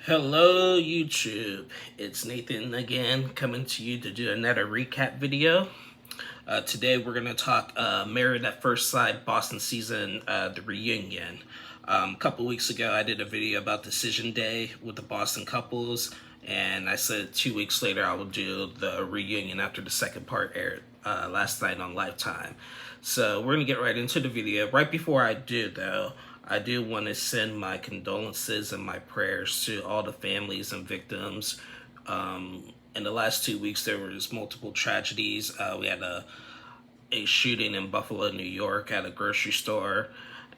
Hello YouTube, it's Nathan again coming to you to do another recap video. Today we're going to talk Married at First Sight Boston season, the reunion. A couple weeks ago I did a video about Decision Day with the Boston couples, and I said 2 weeks later I will do the reunion after the second part aired last night on Lifetime. So we're going to get right into the video. Right before I do though, I do want to send my condolences and my prayers to all the families and victims. In the last 2 weeks, there was multiple tragedies. We had a shooting in Buffalo, New York at a grocery store.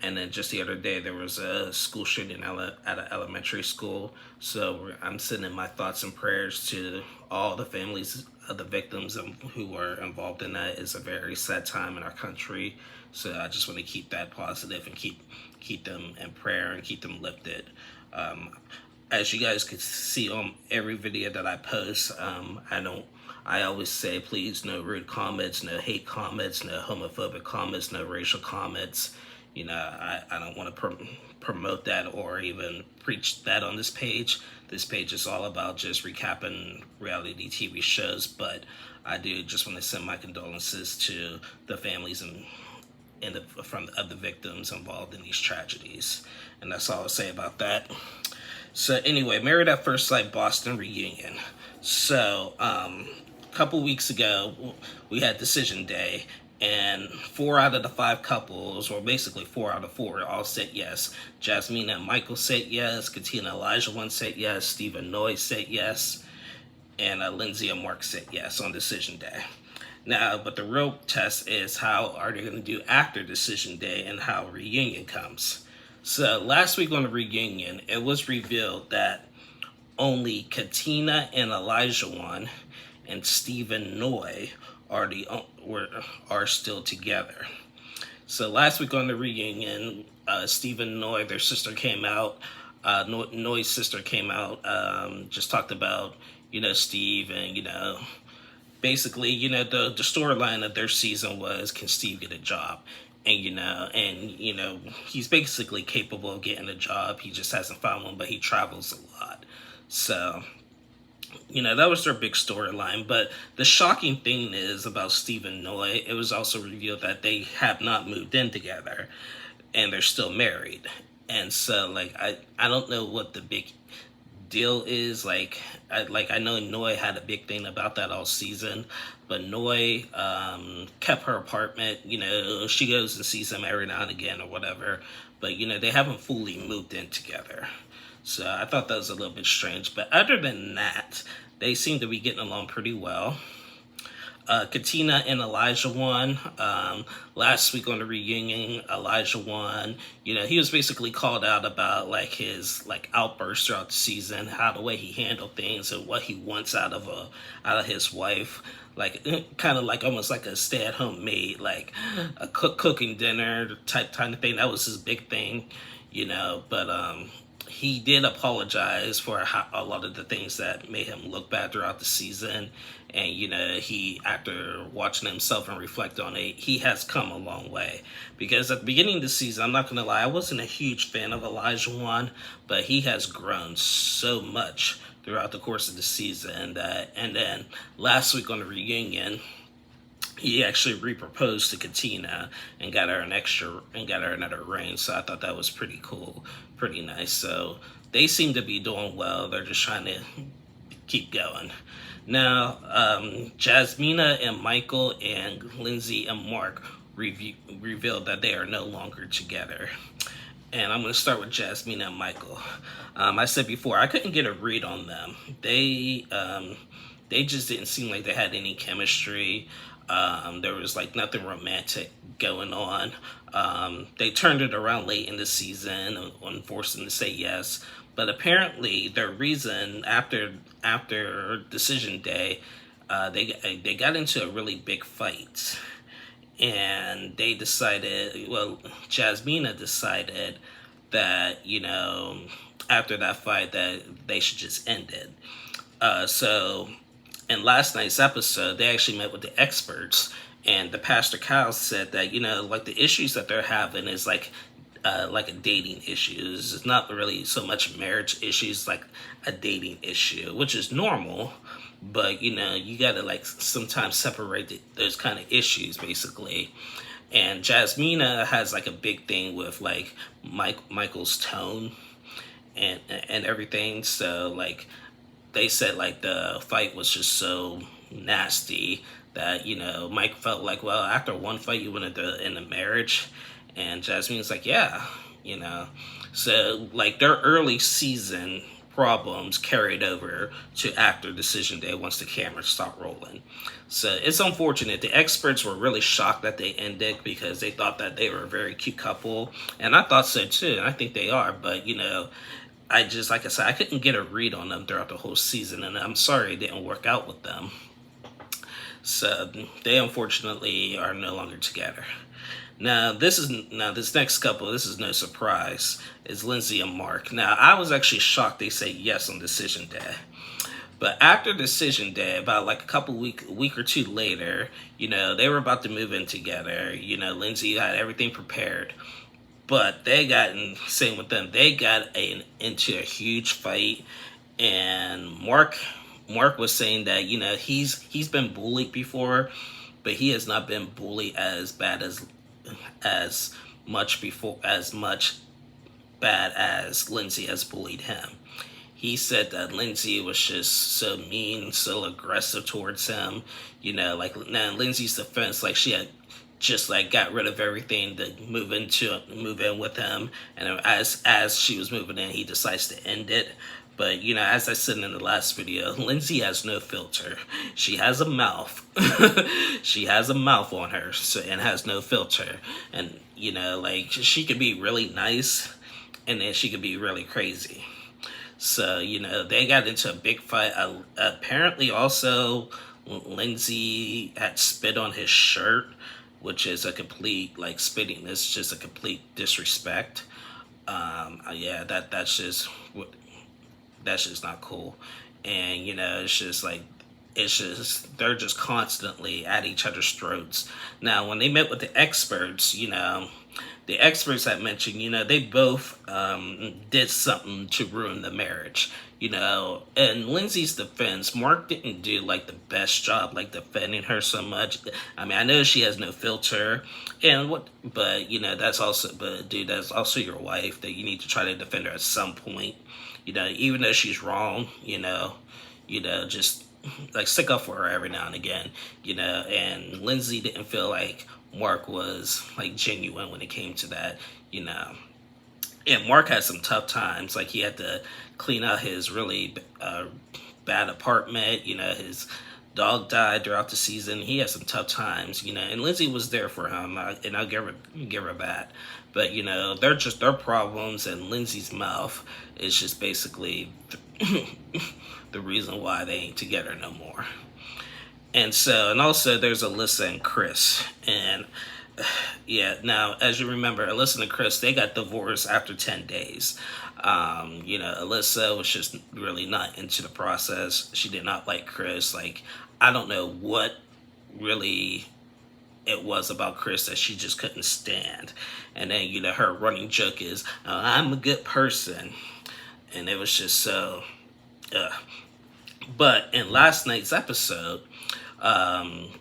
And then just the other day, there was a school shooting at an elementary school. So I'm sending my thoughts and prayers to all the families of the victims who were involved in that. It's a very sad time in our country. So I just want to keep that positive and keep them in prayer and keep them lifted. As you guys can see on every video that I post, I always say, please, no rude comments, no hate comments, no homophobic comments, no racial comments. You know, I don't want to promote that or even preach that on this page. This page is all about just recapping reality TV shows, but I do just want to send my condolences to the families of the victims involved in these tragedies. And that's all I'll say about that. So anyway, Married at First Sight Boston reunion. So a couple weeks ago, we had Decision Day, and 4 out of the 5 couples, or basically 4 out of 4, all said yes. Jasmina and Michael said yes. Katina and Elijah Won said yes. Stephen Noy said yes. And Lindsay and Mark said yes on Decision Day. Now, but the real test is how are they going to do after Decision Day and how reunion comes. So last week on the reunion, it was revealed that only Katina and Elijah Won and Stephen Noy are still together. So last week on the reunion, Stephen Noy, their sister came out. Noy's sister came out, just talked about, Steve and, basically, the storyline of their season was, can Steve get a job? And, he's basically capable of getting a job. He just hasn't found one, but he travels a lot. So, that was their big storyline. But the shocking thing is about Stephen Noy, it was also revealed that they have not moved in together and they're still married. And so, I don't know what the big deal is. I know Noy had a big thing about that all season, but Noy kept her apartment. She goes and sees him every now and again or whatever, but they haven't fully moved in together. So I thought that was a little bit strange, but other than that, they seem to be getting along pretty well. Katina and Elijah Won. Last week on the reunion, Elijah Won. He was basically called out about his outbursts throughout the season, how the way he handled things and what he wants out of his wife. Kind of almost like a stay-at-home maid, a cooking dinner type kind of thing. That was his big thing, but he did apologize for a lot of the things that made him look bad throughout the season. And, he, after watching himself and reflect on it, he has come a long way. Because at the beginning of the season, I'm not going to lie, I wasn't a huge fan of Elijah Won, but he has grown so much throughout the course of the season. And then last week on the reunion, he actually re-proposed to Katina and got her another ring. So I thought that was pretty cool, pretty nice. So they seem to be doing well. They're just trying to keep going. Now, Jasmina and Michael and Lindsay and Mark revealed that they are no longer together. And I'm going to start with Jasmina and Michael. I said before, I couldn't get a read on them. They just didn't seem like they had any chemistry. There was nothing romantic going on. They turned it around late in the season and forced them to say yes. But apparently their reason after Decision Day, they got into a really big fight. And they decided, Jasmina decided that, after that fight that they should just end it. So in last night's episode, they actually met with the experts, and the Pastor Kyle said that, the issues that they're having is like a dating issue. It's not really so much marriage issues, like a dating issue, which is normal. But you know, you gotta like sometimes separate those kind of issues, basically. And Jasmina has like a big thing with like Michael's tone and everything. So like they said like the fight was just so nasty that, you know, Mike felt like, well, after one fight you went into marriage. And Jasmine's like, yeah, you know. So like their early season problems carried over to after decision day once the cameras stopped rolling. So it's unfortunate. The experts were really shocked that they ended because they thought that they were a very cute couple. And I thought so too. And I think they are. But, you know, I just, like I said, I couldn't get a read on them throughout the whole season. And I'm sorry it didn't work out with them. So they unfortunately are no longer together. Now this next couple, this is no surprise, is Lindsay and Mark. Now I was actually shocked they say yes on decision day. But after decision day, about like a week or two later, you know, they were about to move in together. You know, Lindsay had everything prepared. But they got, same with them, they got into a huge fight. And Mark was saying that, you know, he's been bullied before, but he has not been bullied as bad as much bad as Lindsay has bullied him. He said that Lindsay was just so mean, so aggressive towards him. You know, like now Lindsay's defense, like she had just like got rid of everything to move in with him, and as she was moving in, he decides to end it. But, you know, as I said in the last video, Lindsay has no filter. She has a mouth. She has a mouth on her, and has no filter. And, you know, like, she could be really nice, and then she could be really crazy. So, you know, they got into a big fight. Apparently, also, Lindsay had spit on his shirt, which is a complete, like, spitting is just a complete disrespect. Yeah, that's just not cool. And, you know, they're just constantly at each other's throats. Now, when they met with the experts, you know, the experts had mentioned, you know, they both did something to ruin the marriage. You know, in Lindsay's defense, Mark didn't do like the best job, like defending her so much. I mean, I know she has no filter, but you know, that's also your wife, that you need to try to defend her at some point. You know, even though she's wrong, you know, just like stick up for her every now and again, you know. And Lindsay didn't feel like Mark was like genuine when it came to that, you know. And Mark had some tough times, like he had to clean out his really bad apartment, you know, his dog died throughout the season. He had some tough times, you know, and Lindsay was there for him, and I'll give her that. But, you know, they're just their problems, and Lindsay's mouth is just basically the reason why they ain't together no more. And also there's Alyssa and Chris. And yeah, now, as you remember, Alyssa and Chris, they got divorced after 10 days. You know, Alyssa was just really not into the process. She did not like Chris. Like, I don't know what really it was about Chris that she just couldn't stand. And then, you know, her running joke is, I'm a good person. And it was just so... But in last night's episode,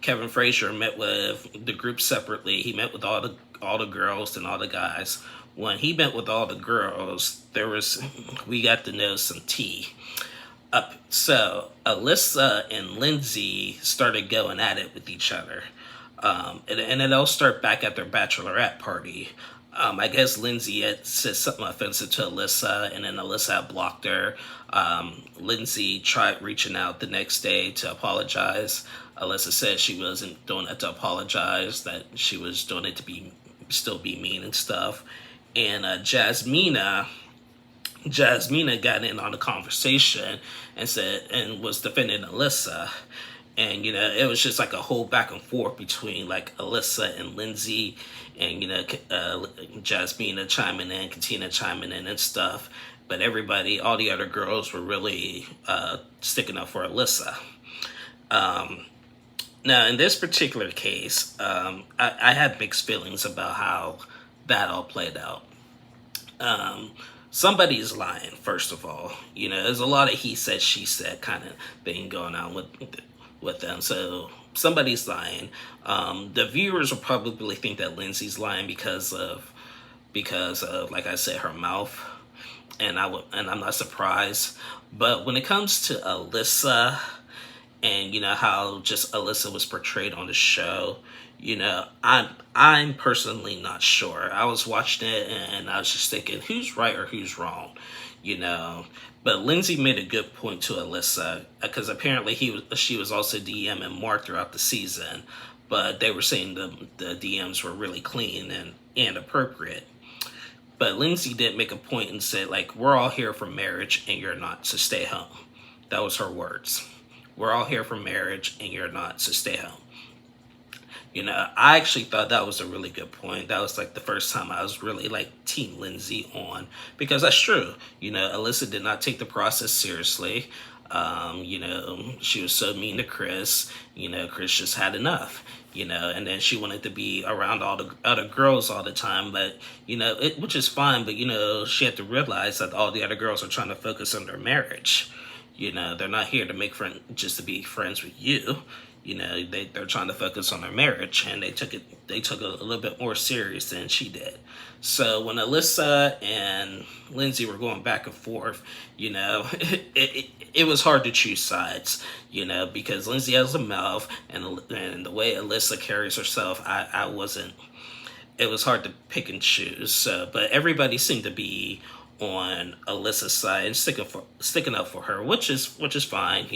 Kevin Frazier met with the group separately. He met with all the girls and all the guys. When he met with all the girls, we got to know some tea. So Alyssa and Lindsay started going at it with each other. And it all started back at their bachelorette party. I guess Lindsay had said something offensive to Alyssa, and then Alyssa had blocked her. Lindsay tried reaching out the next day to apologize. Alyssa said she wasn't doing it to apologize, that she was doing it to still be mean and stuff. And Jasmina got in on the conversation and was defending Alyssa. And, you know, it was just like a whole back and forth between like Alyssa and Lindsay, and, you know, Jasmina chiming in, Katina chiming in and stuff. But everybody, all the other girls were really sticking up for Alyssa. Now, in this particular case, I had mixed feelings about how that all played out. Somebody's lying, first of all. There's a lot of he said, she said kind of thing going on with them. So somebody's lying. The viewers will probably think that Lindsay's lying because of, like I said, her mouth. And I'm not surprised. But when it comes to Alyssa, and how just Alyssa was portrayed on the show, I'm personally not sure. I was watching it and I was just thinking, who's right or who's wrong, But Lindsay made a good point to Alyssa, because apparently she was also DMing Mark throughout the season, but they were saying the DMs were really clean and appropriate. But Lindsay did make a point and said, like, we're all here for marriage and you're not, so stay home. That was her words. We're all here for marriage and you're not, so stay home. I actually thought that was a really good point. That was like the first time I was really like Team Lindsay on, because that's true. Alyssa did not take the process seriously. She was so mean to Chris. Chris just had enough. And then she wanted to be around all the other girls all the time, but which is fine. But she had to realize that all the other girls are trying to focus on their marriage. They're not here to make friends just to be friends with you. They're trying to focus on their marriage, and they took it a little bit more serious than she did. So when Alyssa and Lindsay were going back and forth, it was hard to choose sides, because Lindsay has a mouth, and the way Alyssa carries herself, it was hard to pick and choose. So, but everybody seemed to be on Alyssa's side and sticking up for her, which is fine,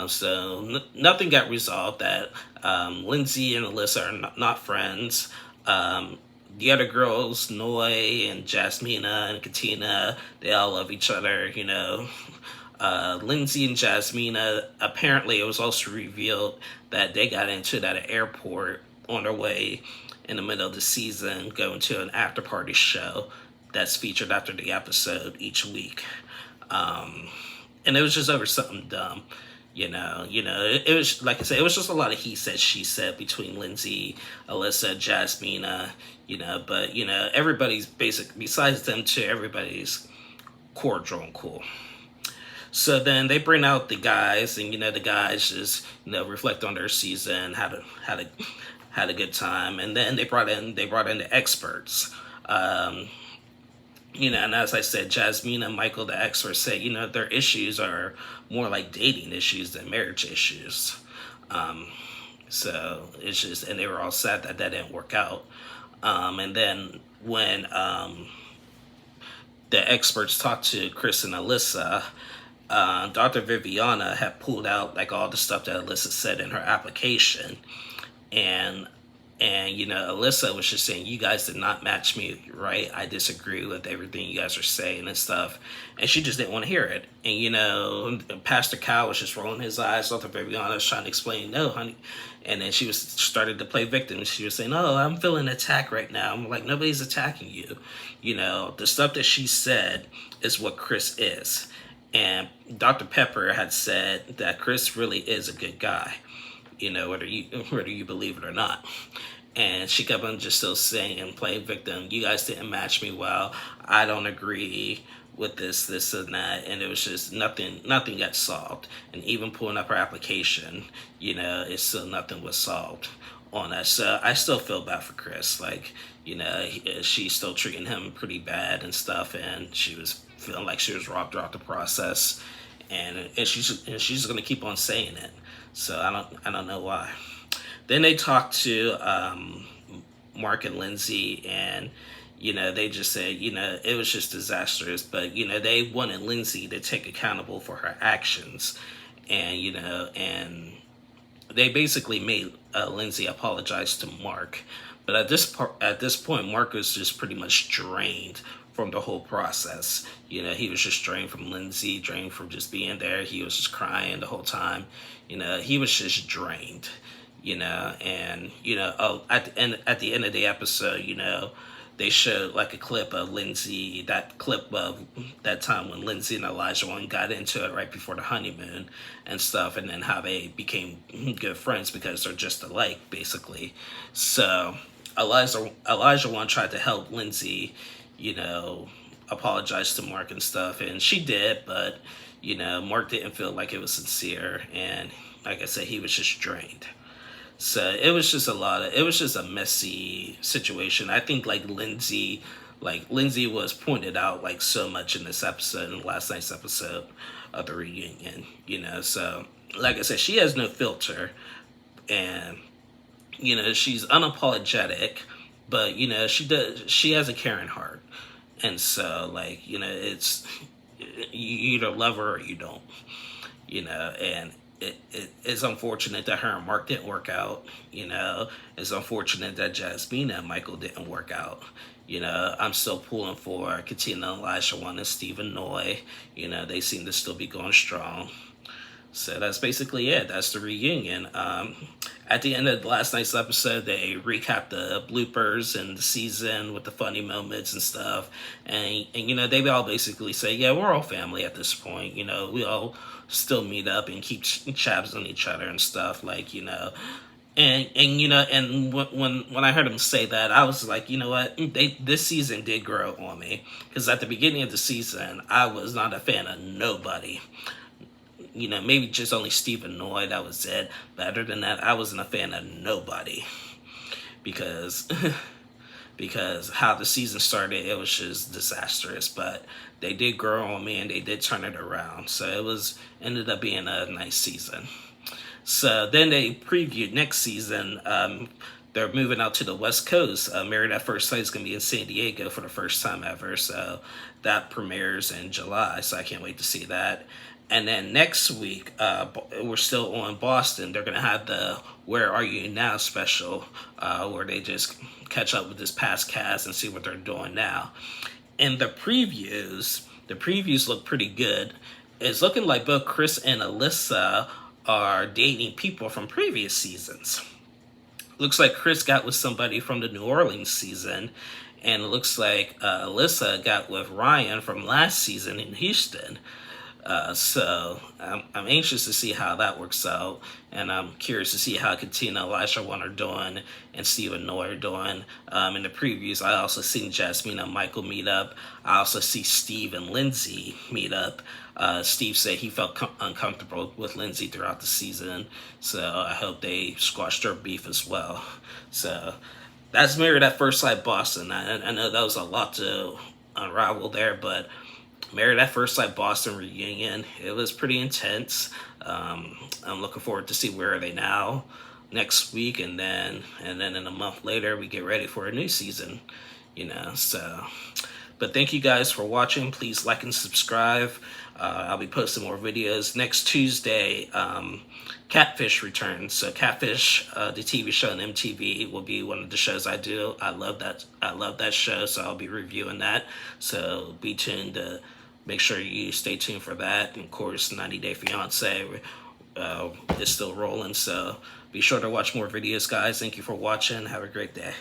So nothing got resolved. That Lindsay and Alyssa are not friends. The other girls, Noi and Jasmina and Katina, they all love each other, Lindsay and Jasmina, apparently it was also revealed that they got into that airport on their way in the middle of the season, going to an after party show that's featured after the episode each week. And it was just over something dumb. It was, like I said, it was just a lot of he said, she said between Lindsay, Alyssa, Jasmina, but, everybody's besides them two, everybody's cordial and cool. So then they bring out the guys, and, the guys just, reflect on their season, had a good time. And then they brought in the experts. And as I said, Jasmine and Michael, the experts, say, their issues are more like dating issues than marriage issues. So it's just, and they were all sad that didn't work out. And then when the experts talked to Chris and Alyssa, Dr. Viviana had pulled out like all the stuff that Alyssa said in her application. And Alyssa was just saying, you guys did not match me right. I disagree with everything you guys are saying and stuff. And she just didn't want to hear it. And, Pastor Kyle was just rolling his eyes. Dr. Viviana was trying to explain, no, honey. And then she started to play victim. She was saying, oh, I'm feeling attacked right now. I'm like, nobody's attacking you. The stuff that she said is what Chris is. And Dr. Pepper had said that Chris really is a good guy. Whether you believe it or not. And she kept on just still saying and playing victim, you guys didn't match me well. I don't agree with this, and that. And it was just nothing got solved. And even pulling up her application, it's still nothing was solved on that. So I still feel bad for Chris. Like, she's still treating him pretty bad and stuff. And she was feeling like she was robbed throughout the process. And she's going to keep on saying it. So I don't know why. Then they talked to Mark and Lindsay, and they just said it was just disastrous, but they wanted Lindsay to take accountable for her actions, and and they basically made Lindsay apologize to Mark. But at this point, Mark was just pretty much drained from the whole process. He was just drained from Lindsay, drained from just being there. He was just crying the whole time. He was just drained. And at the end of the episode, they showed like a clip of Lindsay, that clip of that time when Lindsay and Elijah Won got into it right before the honeymoon and stuff, and then how they became good friends because they're just alike, basically. So Elijah Won tried to help Lindsay, you know, apologize to Mark and stuff, and she did, but, you know, Mark didn't feel like it was sincere, and like I said, he was just drained. So it was just it was just a messy situation. I think like Lindsay was pointed out like so much in this episode, in last night's episode of the reunion, you know. So like I said, she has no filter, and you know, she's unapologetic, but you know, she has a caring heart. And so like, you know, it's, you either love her or you don't, you know. And it's unfortunate that her and Mark didn't work out, you know. It's unfortunate that Jasmina and Michael didn't work out. You know, I'm still pulling for Katina and Elijah Won and Stephen Noy. You know, they seem to still be going strong. So that's basically it. That's the reunion. At the end of last night's episode, they recapped the bloopers and the season with the funny moments and stuff. And you know, they all basically say, yeah, we're all family at this point. You know, we all still meet up and keep chabs on each other and stuff. Like, you know, and you know, and when I heard them say that, I was like, you know what, this season did grow on me, because at the beginning of the season, I was not a fan of nobody. You know, maybe just only Stephen Noy, that was it. But other than that, I wasn't a fan of nobody, because because how the season started, it was just disastrous. But they did grow on me, and they did turn it around. So it ended up being a nice season. So then they previewed next season. They're moving out to the West Coast. Married at First Sight is going to be in San Diego for the first time ever. So that premieres in July. So I can't wait to see that. And then next week, we're still on Boston. They're going to have the Where Are You Now special, where they just catch up with this past cast and see what they're doing now. And the previews look pretty good. It's looking like both Chris and Alyssa are dating people from previous seasons. Looks like Chris got with somebody from the New Orleans season, and it looks like Alyssa got with Ryan from last season in Houston. So I'm anxious to see how that works out, and I'm curious to see how Katina and Elijah Won are doing and Stephen Noy are doing. In the previews, I also seen Jasmina and Michael meet up. I also see Steve and Lindsey meet up. Steve said he felt uncomfortable with Lindsey throughout the season, so I hope they squash their beef as well. So that's Married at First Sight Boston. I know that was a lot to unravel there, but Married at First Sight Boston reunion, it was pretty intense. I'm looking forward to see Where Are They Now next week, and then in a month later we get ready for a new season, you know. So, but thank you guys for watching. Please like and subscribe. I'll be posting more videos next Tuesday. Catfish returns. So Catfish, the TV show on MTV, will be one of the shows I do. I love that show, so I'll be reviewing that. So be tuned to make sure you stay tuned for that. And of course, 90 Day Fiance is still rolling. So be sure to watch more videos, guys. Thank you for watching. Have a great day.